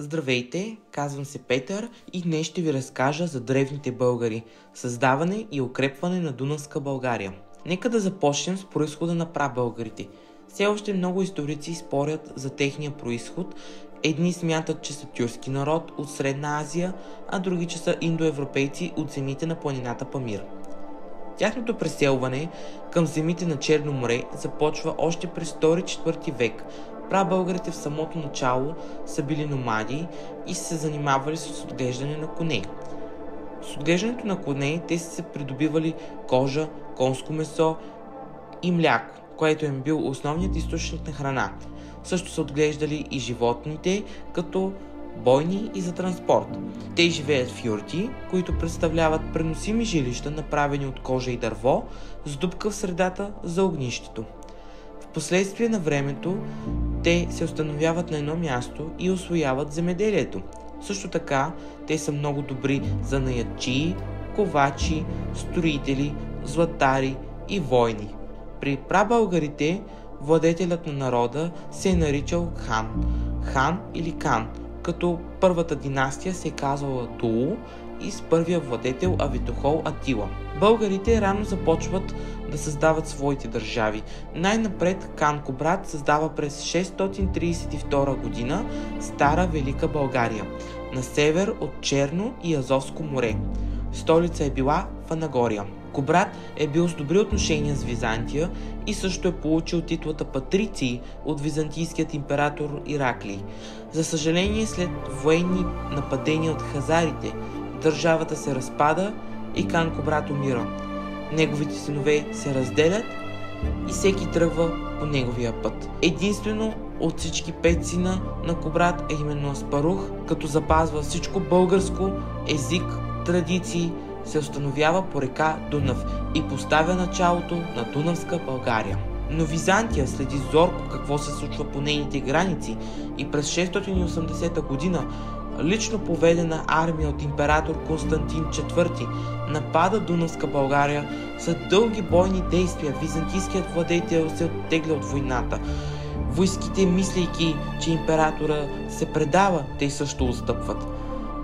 Здравейте, казвам се Петър и днес ще ви разкажа за древните българи, създаване и укрепване на Дунавска България. Нека да започнем с произхода на прабългарите. Все още много историци спорят за техния произход. Едни смятат, че са тюркски народ от Средна Азия, а други, че са индоевропейци от земите на планината Памир. Тяхното преселване към земите на Черно море започва още през 2-4 век. Прабългарите в самото начало са били номади и са се занимавали с отглеждане на коне. С отглеждането на коне те са се придобивали кожа, конско месо и мляко, което им бил основният източник на храна. Също са отглеждали и животните като бойни и за транспорт. Те живеят в юрти, които представляват преносими жилища, направени от кожа и дърво, с дупка в средата за огнището. В последствие на времето те се установяват на едно място и усвояват земеделието. Също така, те са много добри за наятчии, ковачи, строители, златари и войни. При прабългарите владетелят на народа се е наричал хан или кан, като първата династия се е казвала Дулу и с първия владетел Авитохол Атила. Българите рано започват да създават своите държави. Най-напред Хан Кубрат създава през 632 година Стара Велика България, на север от Черно и Азовско море. Столица е била Фанагория. Кубрат е бил с добри отношения с Византия и също е получил титлата патриций от византийският император Ираклий. За съжаление, след военни нападения от хазарите, държавата се разпада и Хан Кубрат умира. Неговите синове се разделят и всеки тръгва по неговия път. Единствено от всички 5 сина на Кубрат е именно Аспарух, като запазва всичко българско, език, традиции, се установява по река Дунав и поставя началото на Дунавска България. Но Византия следи зорко какво се случва по нейните граници и през 680 година лично поведена армия от император Константин IV напада Дунавска България. След дълги бойни действия византийският владетел се оттегля от войната. Войските, мислейки, че императора се предава, те също отстъпват.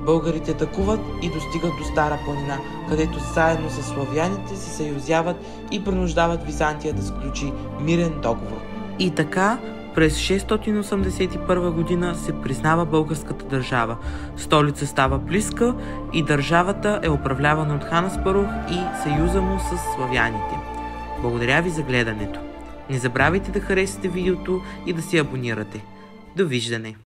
Българите атакуват и достигат до Стара планина, където заедно с славяните се съюзяват и принуждават Византия да сключи мирен договор. И така, през 681 година се признава българската държава. Столица става Плиска и държавата е управлявана от хан Аспарух и съюза му с славяните. Благодаря ви за гледането. Не забравяйте да харесате видеото и да се абонирате. Довиждане!